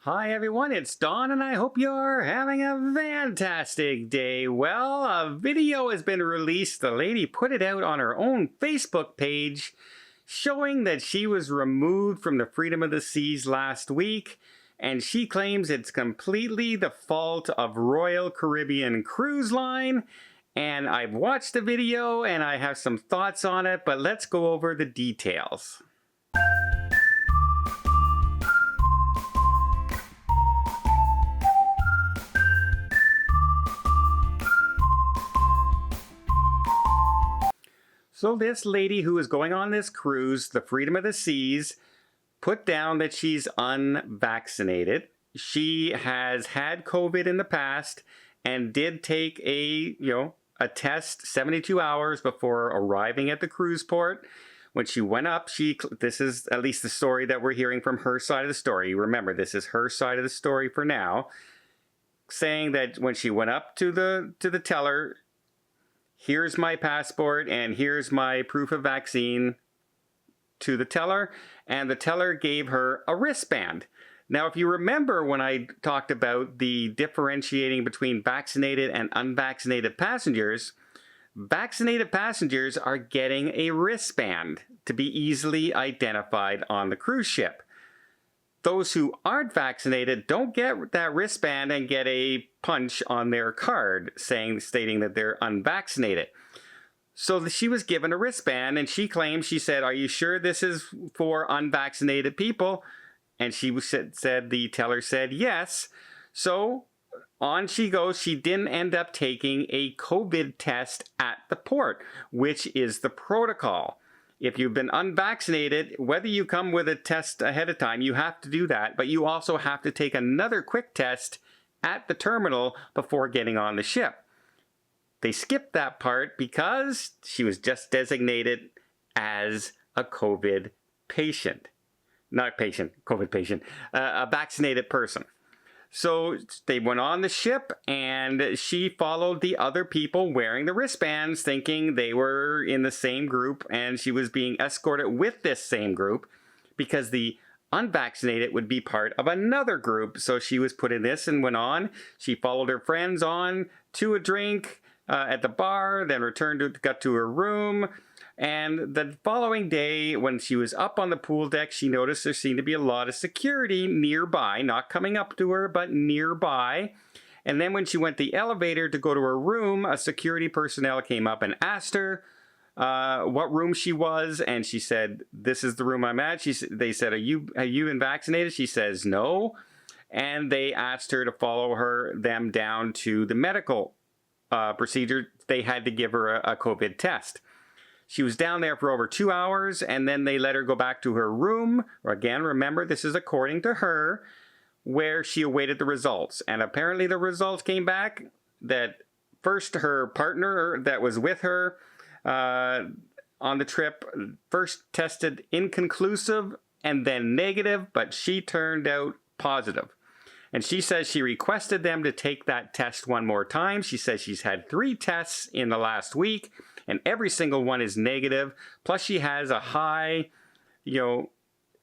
Hi everyone, it's Don and I hope you're having a fantastic day. Well, a video has been released. The lady put it out on her own Facebook page showing that she was removed from the Freedom of the Seas last week, and she claims it's completely the fault of Royal Caribbean Cruise Line. And I've watched the video and I have some thoughts on it, but let's go over the details. So this lady who is going on this cruise, the Freedom of the Seas, put down that she's unvaccinated. She has had COVID in the past and did take a test 72 hours before arriving at the cruise port. When she went up, this is at least the story that we're hearing from her side of the story. Remember, this is her side of the story for now, saying that when she went up to the teller, here's my passport and here's my proof of vaccine to the teller, and the teller gave her a wristband. Now, if you remember when I talked about the differentiating between vaccinated and unvaccinated passengers, vaccinated passengers are getting a wristband to be easily identified on the cruise ship. Those who aren't vaccinated don't get that wristband and get a punch on their card stating that they're unvaccinated. So she was given a wristband, and she claimed, she said, "Are you sure this is for unvaccinated people?" And the teller said yes. So on she goes. She didn't end up taking a COVID test at the port, which is the protocol. If you've been unvaccinated, whether you come with a test ahead of time, you have to do that, but you also have to take another quick test at the terminal before getting on the ship. They skipped that part because she was just designated as a COVID patient. Not patient, COVID patient, a vaccinated person. So they went on the ship and she followed the other people wearing the wristbands, thinking they were in the same group, and she was being escorted with this same group because the unvaccinated would be part of another group. So she was put in this and went on. She followed her friends on to a drink at the bar, then got to her room. And the following day, when she was up on the pool deck, she noticed there seemed to be a lot of security nearby, not coming up to her, but nearby. And then when she went the elevator to go to her room, a security personnel came up and asked her what room she was. And she said, "This is the room I'm at." They said, have you been vaccinated? She says, "No." And they asked her to follow them down to the medical procedure. They had to give her a COVID test. She was down there for over 2 hours, and then they let her go back to her room. Again, remember, this is according to her, where she awaited the results. And apparently the results came back that first her partner that was with her on the trip first tested inconclusive and then negative, but she turned out positive. And she says she requested them to take that test one more time. She says she's had 3 tests in the last week, and every single one is negative. Plus she has a high,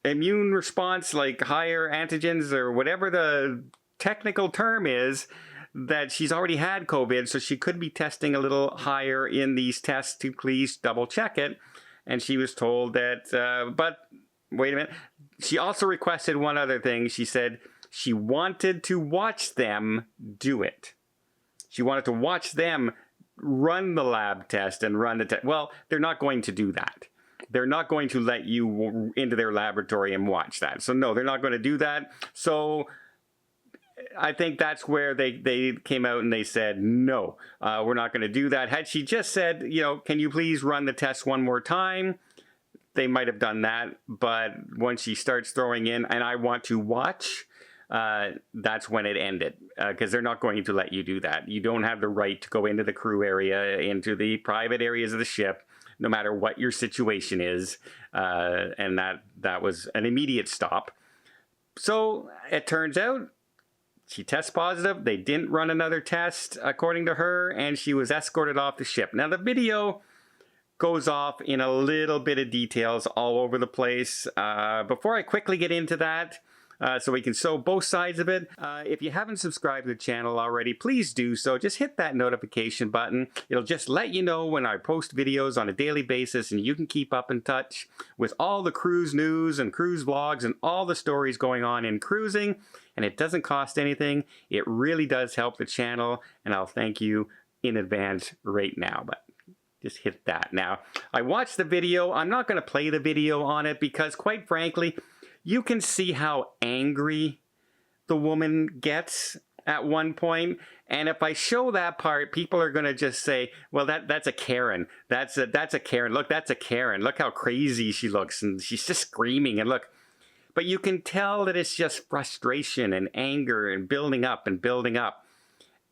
immune response, like higher antigens or whatever the technical term is, that she's already had COVID, so she could be testing a little higher in these tests to please double check it. And she was told that, but wait a minute. She also requested one other thing. She said she wanted to watch them do it. She wanted to watch them run the lab test and run the test. Well, they're not going to do that. They're not going to let you into their laboratory and watch that. So no, they're not going to do that. So I think that's where they came out and they said, no, we're not going to do that. Had she just said, can you please run the test one more time? They might have done that. But when she starts throwing in, and I want to watch, that's when it ended, because they're not going to let you do that. You don't have the right to go into the crew area, into the private areas of the ship, no matter what your situation is. And that was an immediate stop. So it turns out she tests positive. They didn't run another test, according to her, and she was escorted off the ship. Now, the video goes off in a little bit of details all over the place. Before I quickly get into that, so we can show both sides of it. If you haven't subscribed to the channel already, please do so. Just hit that notification button. It'll just let you know when I post videos on a daily basis, and you can keep up in touch with all the cruise news and cruise vlogs and all the stories going on in cruising. And it doesn't cost anything. It really does help the channel, and I'll thank you in advance right now. But just hit that. Now, I watched the video. I'm not going to play the video on it because, quite frankly, you can see how angry the woman gets at one point. And if I show that part, people are going to just say, well, that's a Karen. That's a Karen. Look, that's a Karen. Look how crazy she looks. And she's just screaming. And look, but you can tell that it's just frustration and anger and building up and building up.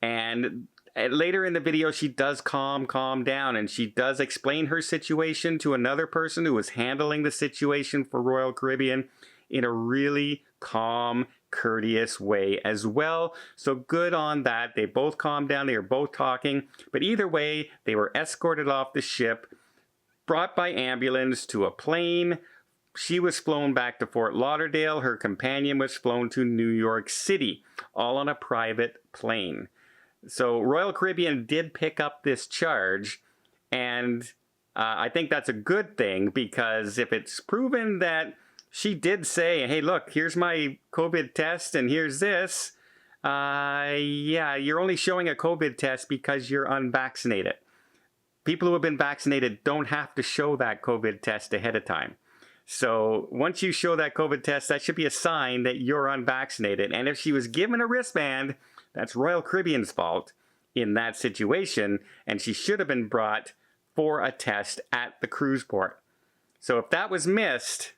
And later in the video, she does calm down, and she does explain her situation to another person who was handling the situation for Royal Caribbean in a really calm, courteous way as well. So good on that. They both calmed down. They were both talking. But either way, they were escorted off the ship, brought by ambulance to a plane. She was flown back to Fort Lauderdale. Her companion was flown to New York City, all on a private plane. So Royal Caribbean did pick up this charge, and I think that's a good thing, because if it's proven that she did say, hey, look, here's my COVID test and here's this, yeah, you're only showing a COVID test because you're unvaccinated. People who have been vaccinated don't have to show that COVID test ahead of time. So once you show that COVID test, that should be a sign that you're unvaccinated. And if she was given a wristband, that's Royal Caribbean's fault in that situation, and she should have been brought for a test at the cruise port. So if that was missed,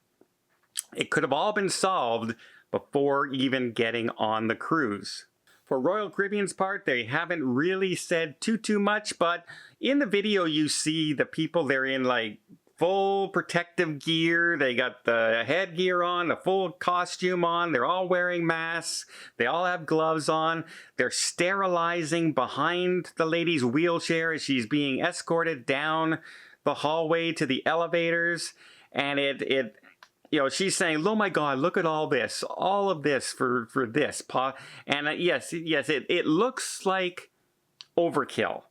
it could have all been solved before even getting on the cruise. For Royal Caribbean's part, they haven't really said too much, but in the video you see the people, they're in like full protective gear. They got the headgear on, the full costume on. They're all wearing masks. They all have gloves on. They're sterilizing behind the lady's wheelchair as she's being escorted down the hallway to the elevators. And you know, she's saying, oh my God, look at all of this for this. And yes, it looks like overkill.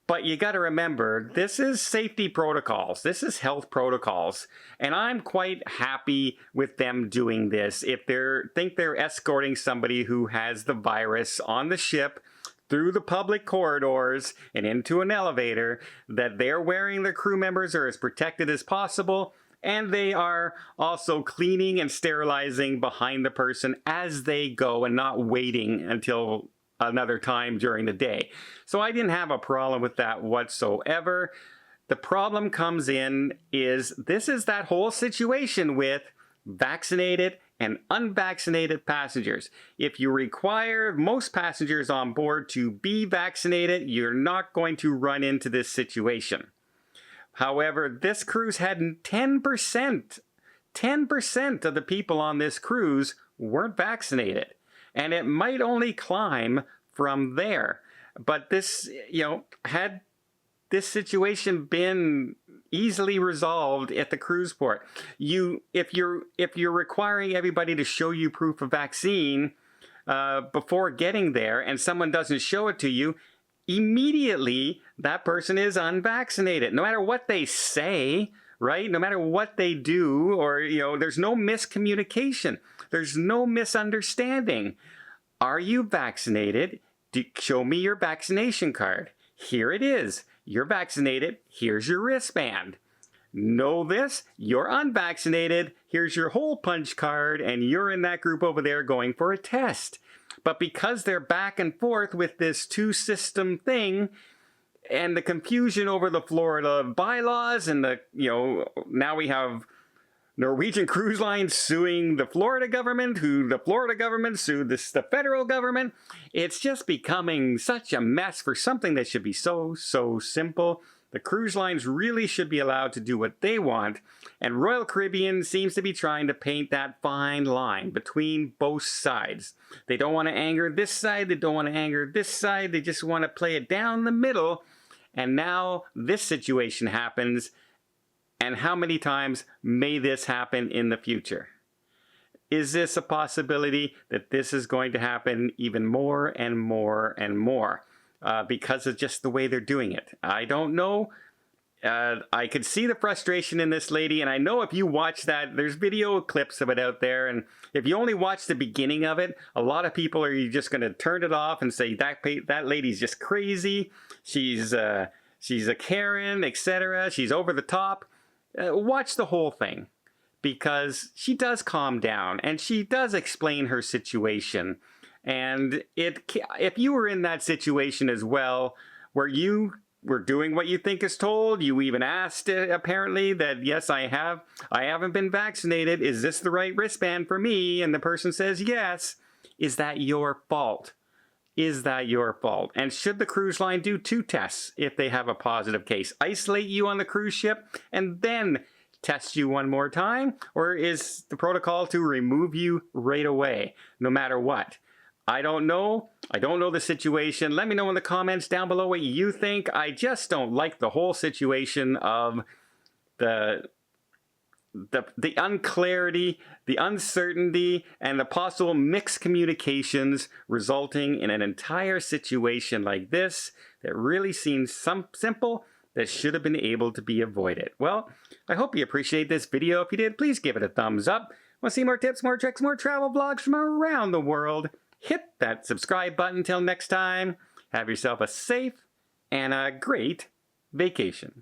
But you got to remember, this is safety protocols. This is health protocols. And I'm quite happy with them doing this. If they think they're escorting somebody who has the virus on the ship through the public corridors and into an elevator, that they're wearing their crew members are as protected as possible. And they are also cleaning and sterilizing behind the person as they go and not waiting until another time during the day. So I didn't have a problem with that whatsoever. The problem comes in is this is that whole situation with vaccinated and unvaccinated passengers. If you require most passengers on board to be vaccinated, you're not going to run into this situation. However, this cruise had 10% of the people on this cruise weren't vaccinated. And it might only climb from there. But this, you know, had this situation been easily resolved at the cruise port, if you're requiring everybody to show you proof of vaccine before getting there, and someone doesn't show it to you, immediately that person is unvaccinated. No matter what they say, right? No matter what they do, or, you know, there's no miscommunication. There's no misunderstanding. Are you vaccinated? Show me your vaccination card. Here it is. You're vaccinated. Here's your wristband. Know this? You're unvaccinated. Here's your hole punch card, and you're in that group over there going for a test. But because they're back and forth with this two-system thing, and the confusion over the Florida bylaws, and the, you know, now we have Norwegian Cruise Line suing the Florida government, who the Florida government sued the federal government. It's just becoming such a mess for something that should be so simple. The cruise lines really should be allowed to do what they want, and Royal Caribbean seems to be trying to paint that fine line between both sides. They don't want to anger this side, they don't want to anger this side, they just want to play it down the middle, and now this situation happens, and how many times may this happen in the future? is this a possibility that this is going to happen even more and more and more because of just the way they're doing it? I don't know. I could see the frustration in this lady, and I know if you watch that, there's video clips of it out there, and if you only watch the beginning of it, a lot of people are just going to turn it off and say that lady's just crazy, she's a Karen, etc., she's over the top. Watch the whole thing, because she does calm down, and she does explain her situation, and if you were in that situation as well, where you were doing what you think is told, you even asked apparently that, yes, I haven't been vaccinated, is this the right wristband for me? And the person says yes. Is that your fault? Is that your fault? And should the cruise line do 2 tests if they have a positive case? Isolate you on the cruise ship and then test you one more time? Or is the protocol to remove you right away, no matter what? I don't know. I don't know the situation. Let me know in the comments down below what you think. I just don't like the whole situation of the unclarity, the uncertainty, and the possible mixed communications resulting in an entire situation like this that really seems simple that should have been able to be avoided. Well, I hope you appreciate this video. If you did, please give it a thumbs up. Want to see more tips, more tricks, more travel vlogs from around the world? Hit that subscribe button. Till next time, have yourself a safe and a great vacation.